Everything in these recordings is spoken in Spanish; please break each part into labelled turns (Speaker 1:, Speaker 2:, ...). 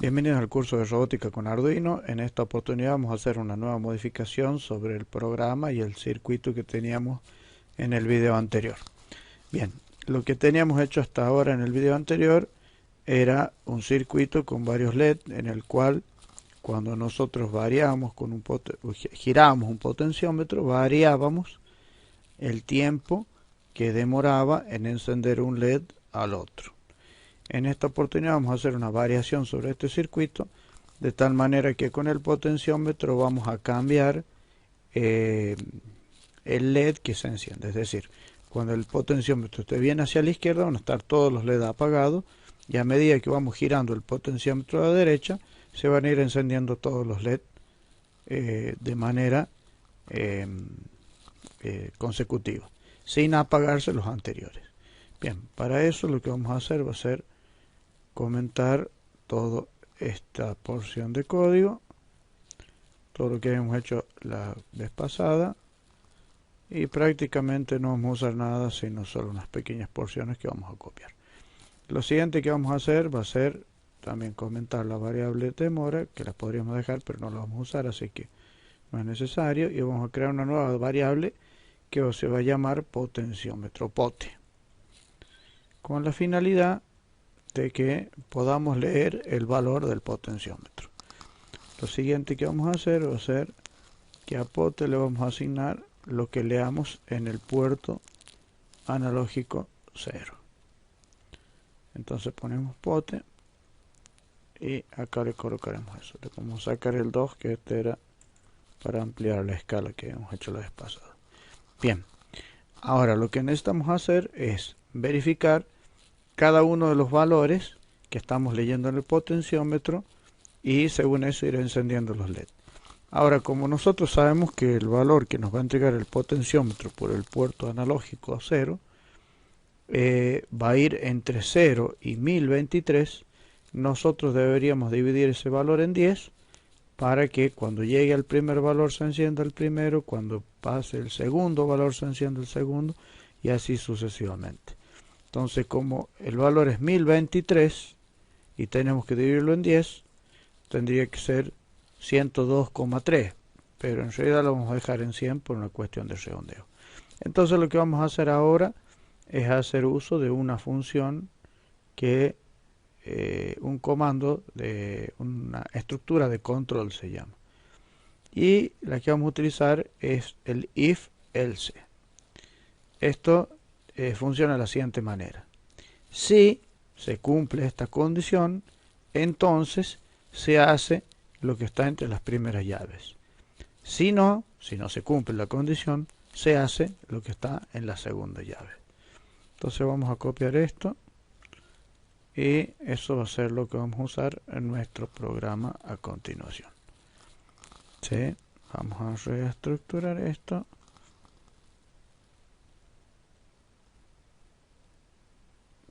Speaker 1: Bienvenidos al curso de robótica con Arduino. En esta oportunidad vamos a hacer una nueva modificación sobre el programa y el circuito que teníamos en el video anterior. Bien, lo que teníamos hecho hasta ahora en el video anterior era un circuito con varios LED en el cual cuando nosotros variábamos girábamos un potenciómetro, variábamos el tiempo que demoraba en encender un LED al otro. En esta oportunidad vamos a hacer una variación sobre este circuito de tal manera que con el potenciómetro vamos a cambiar el LED que se enciende. Es decir, cuando el potenciómetro esté bien hacia la izquierda van a estar todos los LED apagados y a medida que vamos girando el potenciómetro a la derecha se van a ir encendiendo todos los LED de manera consecutiva, sin apagarse los anteriores. Bien, para eso lo que vamos a hacer va a ser comentar toda esta porción de código, todo lo que habíamos hecho la vez pasada, y prácticamente no vamos a usar nada sino solo unas pequeñas porciones que vamos a copiar. Lo siguiente que vamos a hacer va a ser también comentar la variable demora, que la podríamos dejar pero no la vamos a usar, así que no es necesario, y vamos a crear una nueva variable que se va a llamar potenciómetro pote, con la finalidad de que podamos leer el valor del potenciómetro. Lo siguiente que vamos a hacer va a ser que a pote le vamos a asignar lo que leamos en el puerto analógico 0. Entonces ponemos pote y acá le colocaremos eso. Le vamos a sacar el 2, que este era para ampliar la escala que hemos hecho la vez pasada. Bien, ahora lo que necesitamos hacer es verificar cada uno de los valores que estamos leyendo en el potenciómetro y según eso ir encendiendo los LED. Ahora, como nosotros sabemos que el valor que nos va a entregar el potenciómetro por el puerto analógico 0 va a ir entre 0 y 1023, nosotros deberíamos dividir ese valor en 10 para que cuando llegue al primer valor se encienda el primero, cuando pase el segundo valor se encienda el segundo y así sucesivamente. Entonces, como el valor es 1023 y tenemos que dividirlo en 10, tendría que ser 102,3, pero en realidad lo vamos a dejar en 100 por una cuestión de redondeo. Entonces lo que vamos a hacer ahora es hacer uso de una función que un comando de una estructura de control se llama, y la que vamos a utilizar es el if else. Esto funciona de la siguiente manera: si se cumple esta condición, entonces se hace lo que está entre las primeras llaves. Si no se cumple la condición, se hace lo que está en la segunda llave. Entonces vamos a copiar esto y eso va a ser lo que vamos a usar en nuestro programa a continuación. ¿Sí? Vamos a reestructurar esto.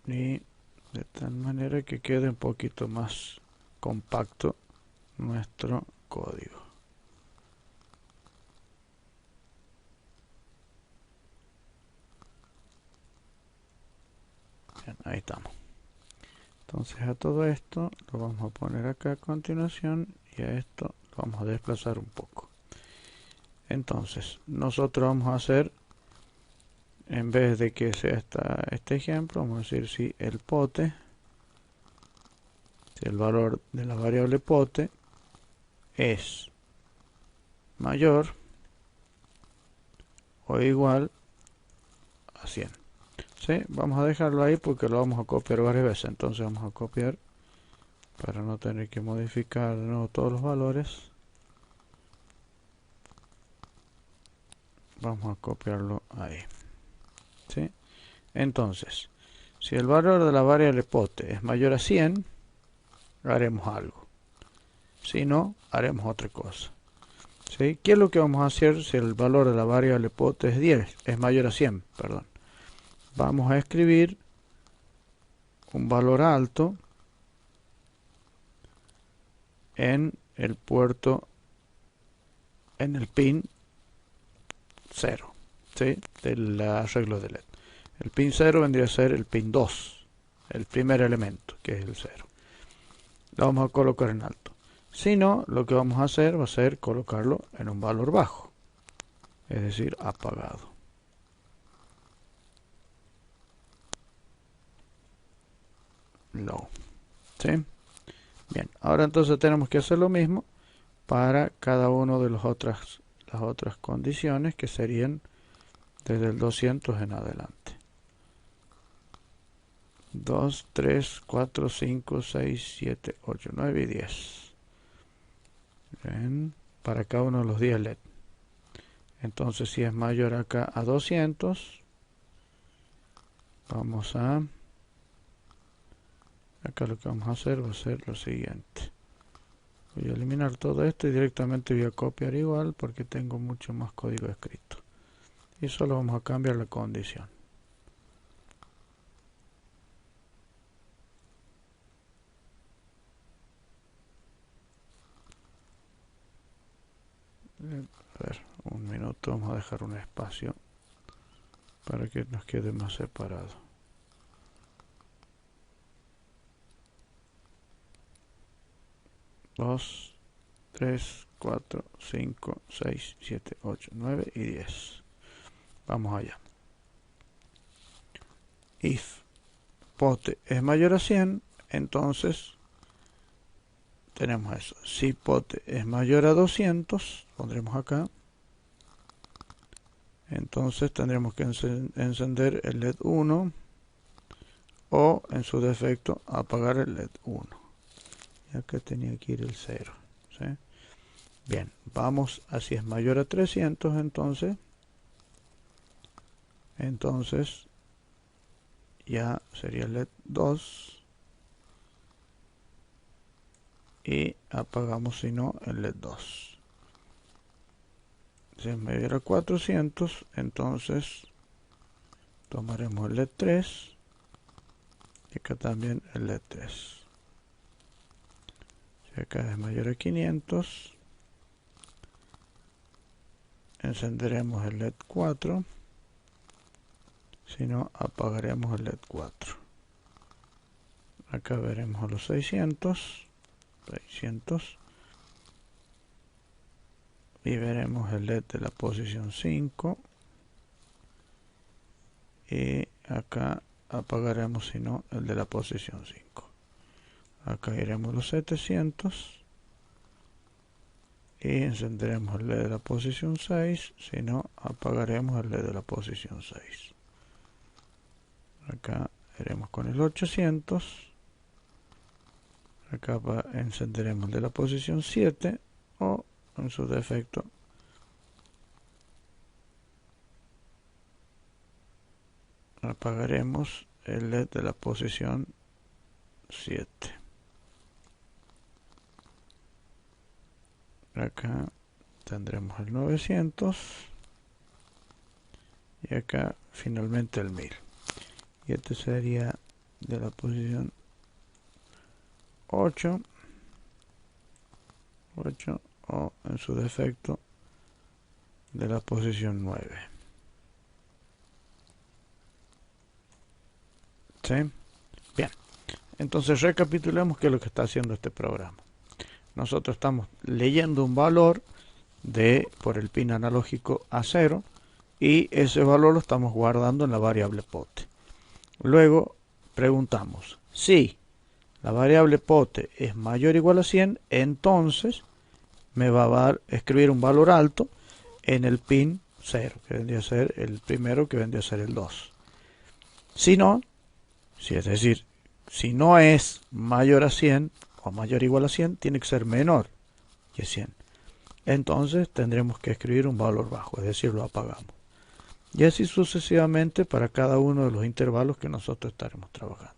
Speaker 1: Y de tal manera que quede un poquito más compacto nuestro código. Bien, ahí estamos. Entonces a todo esto lo vamos a poner acá a continuación y a esto lo vamos a desplazar un poco. Entonces nosotros vamos a hacer, en vez de que sea este ejemplo, vamos a decir si el pote, si el valor de la variable pote es mayor o igual a 100. ¿Sí? Vamos a dejarlo ahí porque lo vamos a copiar varias veces. Entonces vamos a copiar para no tener que modificar de nuevo todos los valores. Vamos a copiarlo ahí. ¿Sí? Entonces, si el valor de la variable pote es mayor a 100, haremos algo. Si no, haremos otra cosa. ¿Sí? ¿Qué es lo que vamos a hacer si el valor de la variable pote es 10? Es mayor a 100, perdón. Vamos a escribir un valor alto en el puerto, en el pin 0, ¿sí? Del arreglo de LED. El pin 0 vendría a ser el pin 2, el primer elemento, que es el 0. lo vamos a colocar en alto. Si no, lo que vamos a hacer va a ser colocarlo en un valor bajo, es decir, apagado. Low. ¿Sí? Bien, ahora entonces tenemos que hacer lo mismo para cada una de las otras condiciones, que serían desde el 200 en adelante. 2, 3, 4, 5, 6, 7, 8, 9 y 10. Bien, para cada uno de los 10 LED. Entonces, si es mayor acá a 200, vamos a... Acá lo que vamos a hacer va a ser lo siguiente. Voy a eliminar todo esto y directamente voy a copiar igual porque tengo mucho más código escrito. Y solo vamos a cambiar la condición. A ver, un minuto, vamos a dejar un espacio para que nos quede más separado. Dos, 3, 4, 5, 6, 7, 8, 9 y 10. Vamos allá. If pote es mayor a 100, entonces tenemos eso. Si pote es mayor a 200, pondremos acá. Entonces tendremos que encender el LED 1 o, en su defecto, apagar el LED 1. Y acá tenía que ir el 0. ¿Sí? Bien, vamos a si es mayor a 300, entonces ya sería el LED 2 y apagamos si no el LED 2. Si es mayor a 400, entonces tomaremos el LED 3 y acá también el LED 3. Si acá es mayor a 500, encenderemos el LED 4, si no apagaremos el LED 4. Acá veremos a los 600 y veremos el LED de la posición 5 y acá apagaremos si no el de la posición 5. Acá iremos a los 700 y encenderemos el LED de la posición 6, si no apagaremos el LED de la posición 6. Acá iremos con el 800, acá encenderemos el de la posición 7 o, en su defecto, apagaremos el LED de la posición 7. Acá tendremos el 900 y acá finalmente el 1000. Y este sería de la posición 8 o, en su defecto, de la posición 9. ¿Sí? Bien, entonces recapitulemos qué es lo que está haciendo este programa. Nosotros estamos leyendo un valor por el pin analógico A0 y ese valor lo estamos guardando en la variable pote. Luego preguntamos si la variable pote es mayor o igual a 100, entonces me va a dar escribir un valor alto en el pin 0, que vendría a ser el primero, que vendría a ser el 2. Si no, es decir, si no es mayor a 100 o mayor o igual a 100, tiene que ser menor que 100. Entonces tendremos que escribir un valor bajo, es decir, lo apagamos. Y así sucesivamente para cada uno de los intervalos que nosotros estaremos trabajando.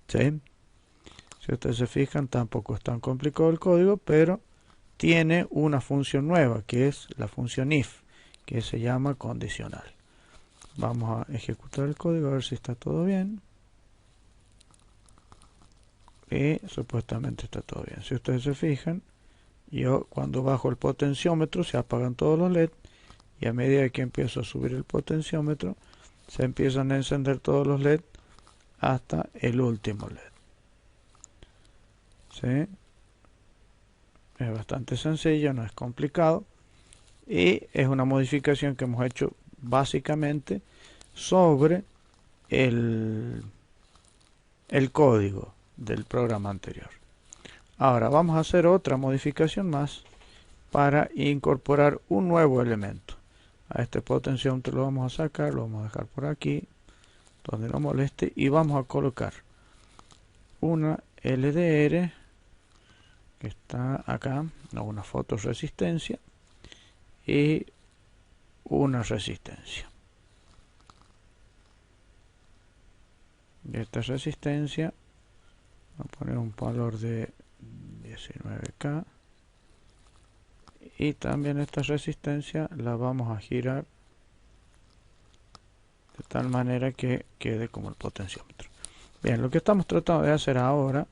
Speaker 1: ¿Sí? Si ustedes se fijan, tampoco es tan complicado el código, pero tiene una función nueva, que es la función if, que se llama condicional. Vamos a ejecutar el código a ver si está todo bien. Y supuestamente está todo bien. Si ustedes se fijan, yo cuando bajo el potenciómetro se apagan todos los LED, y a medida que empiezo a subir el potenciómetro se empiezan a encender todos los LED hasta el último LED. ¿sí? Es bastante sencillo, no es complicado. Y es una modificación que hemos hecho básicamente sobre el código del programa anterior. Ahora vamos a hacer otra modificación más para incorporar un nuevo elemento. A este potenciómetro lo vamos a sacar, lo vamos a dejar por aquí, donde no moleste, y vamos a colocar una LDR que está acá, una fotoresistencia y una resistencia. Y esta resistencia, voy a poner un valor de 19K, y también esta resistencia la vamos a girar de tal manera que quede como el potenciómetro. Bien, lo que estamos tratando de hacer ahora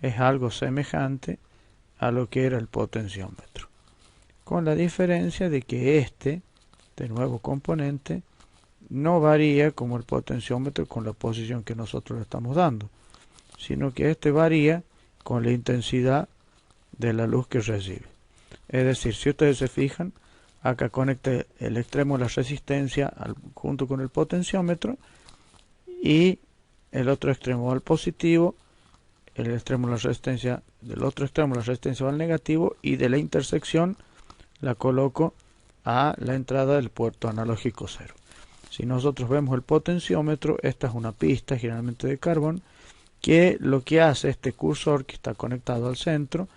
Speaker 1: es algo semejante a lo que era el potenciómetro, con la diferencia de que este nuevo componente no varía como el potenciómetro con la posición que nosotros le estamos dando, sino que este varía con la intensidad de la luz que recibe. Es decir, si ustedes se fijan, acá conecta el extremo de la resistencia junto con el potenciómetro, y el otro extremo va al positivo, el extremo de la resistencia, del otro extremo de la resistencia va al negativo, y de la intersección la coloco a la entrada del puerto analógico 0. Si nosotros vemos el potenciómetro, esta es una pista generalmente de carbón, que lo que hace este cursor que está conectado al centro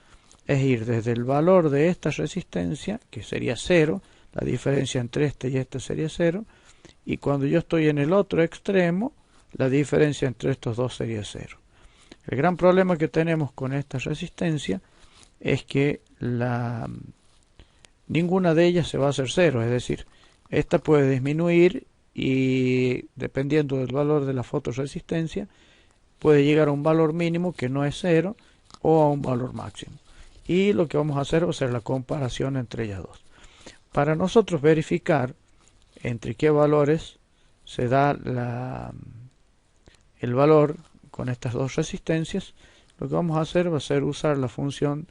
Speaker 1: es ir desde el valor de esta resistencia, que sería 0, la diferencia entre este y este sería 0, y cuando yo estoy en el otro extremo, la diferencia entre estos dos sería 0. El gran problema que tenemos con esta resistencia es que ninguna de ellas se va a hacer 0, es decir, esta puede disminuir y dependiendo del valor de la fotoresistencia puede llegar a un valor mínimo que no es 0 o a un valor máximo. Y lo que vamos a hacer va a ser la comparación entre ellas dos. Para nosotros verificar entre qué valores se da el valor con estas dos resistencias, lo que vamos a hacer va a ser usar la función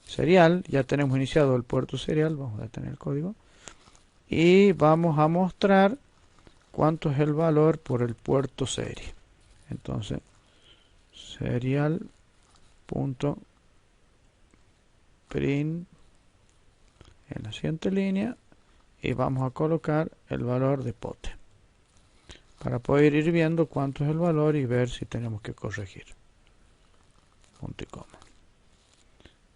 Speaker 1: serial. Ya tenemos iniciado el puerto serial, vamos a detener el código, y vamos a mostrar cuánto es el valor por el puerto serie. Entonces, serial.print en la siguiente línea, y vamos a colocar el valor de pote para poder ir viendo cuánto es el valor y ver si tenemos que corregir. Punto y coma.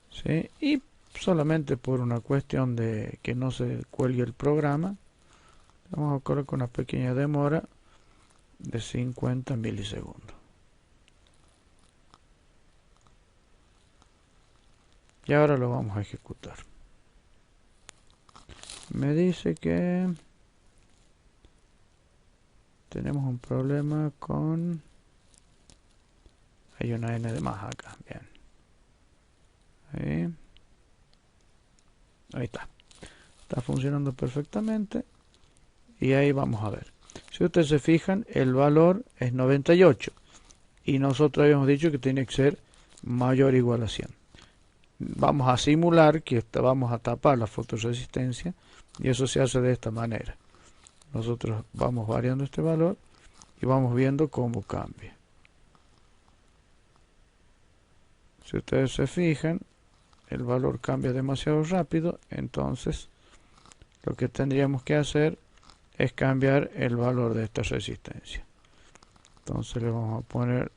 Speaker 1: ¿Sí? Y solamente por una cuestión de que no se cuelgue el programa, vamos a colocar una pequeña demora de 50 milisegundos. Y ahora lo vamos a ejecutar. Me dice que tenemos un problema con... Hay una N de más acá. Bien. Ahí está. Está funcionando perfectamente. Y ahí vamos a ver. Si ustedes se fijan, el valor es 98. Y nosotros habíamos dicho que tiene que ser mayor o igual a 100. Vamos a simular que vamos a tapar la fotoresistencia. Y eso se hace de esta manera. Nosotros vamos variando este valor y vamos viendo cómo cambia. Si ustedes se fijan, el valor cambia demasiado rápido, entonces lo que tendríamos que hacer es cambiar el valor de esta resistencia. Entonces le vamos a poner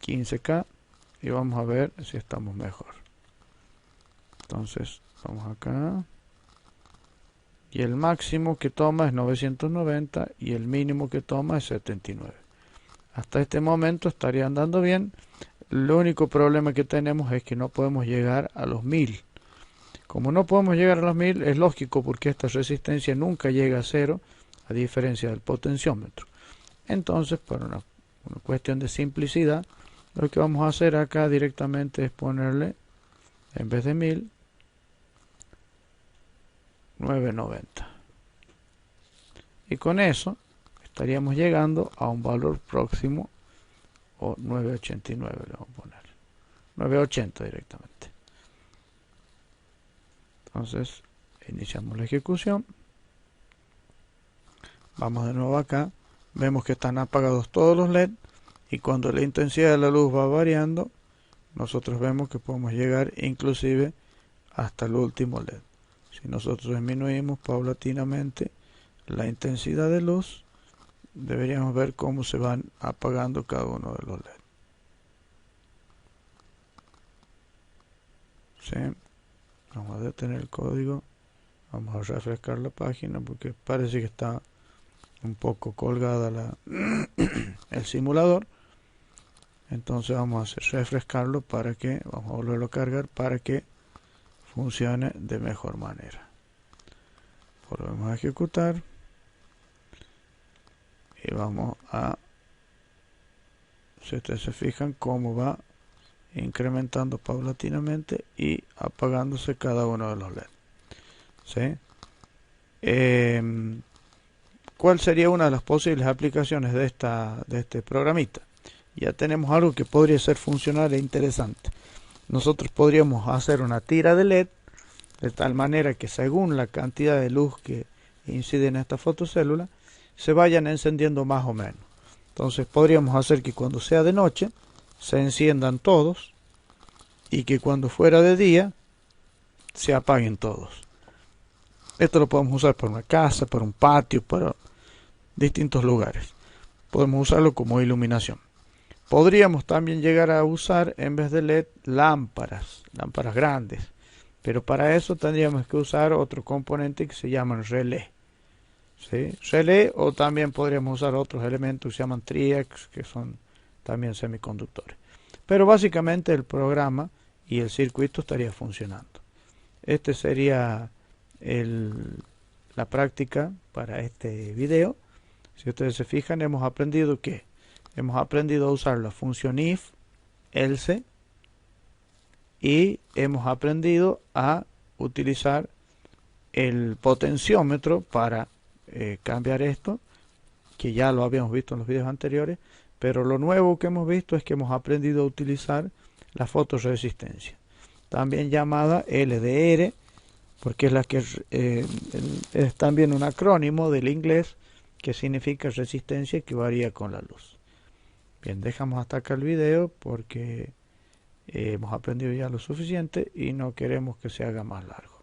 Speaker 1: 15K y vamos a ver si estamos mejor. Entonces vamos acá, y el máximo que toma es 990 y el mínimo que toma es 79. Hasta este momento estaría andando bien. El único problema que tenemos es que no podemos llegar a los 1000. Como no podemos llegar a los 1000, es lógico porque esta resistencia nunca llega a 0, a diferencia del potenciómetro. Entonces, por una cuestión de simplicidad, lo que vamos a hacer acá directamente es ponerle, en vez de 1000, 990. Y con eso estaríamos llegando a un valor próximo o 989 le vamos a poner. 980 directamente. Entonces, iniciamos la ejecución. Vamos de nuevo acá. Vemos que están apagados todos los LED y cuando la intensidad de la luz va variando, nosotros vemos que podemos llegar inclusive hasta el último LED. Si nosotros disminuimos paulatinamente la intensidad de luz, deberíamos ver cómo se van apagando cada uno de los LED. ¿Sí? Vamos a detener el código. Vamos a refrescar la página porque parece que está un poco colgada el simulador. Entonces vamos a refrescarlo para que, vamos a volverlo a cargar para que funcione de mejor manera. Volvemos a ejecutar y vamos a, si ustedes se fijan cómo va incrementando paulatinamente y apagándose cada uno de los LED. ¿Sí? ¿Cuál sería una de las posibles aplicaciones de este programita? Ya tenemos algo que podría ser funcional e interesante. Nosotros podríamos hacer una tira de LED de tal manera que según la cantidad de luz que incide en esta fotocélula se vayan encendiendo más o menos. Entonces podríamos hacer que cuando sea de noche se enciendan todos y que cuando fuera de día se apaguen todos. Esto lo podemos usar para una casa, para un patio, para distintos lugares. Podemos usarlo como iluminación. Podríamos también llegar a usar en vez de LED lámparas grandes, pero para eso tendríamos que usar otro componente que se llama relé. ¿Sí? Relé, o también podríamos usar otros elementos que se llaman triacs, que son también semiconductores. Pero básicamente el programa y el circuito estaría funcionando. Este sería la práctica para este video. Si ustedes se fijan, hemos aprendido que hemos aprendido a usar la función if, else, y hemos aprendido a utilizar el potenciómetro para cambiar esto, que ya lo habíamos visto en los videos anteriores, pero lo nuevo que hemos visto es que hemos aprendido a utilizar la fotoresistencia, también llamada LDR, porque es la que es también un acrónimo del inglés que significa resistencia que varía con la luz. Bien, dejamos hasta acá el video porque hemos aprendido ya lo suficiente y no queremos que se haga más largo.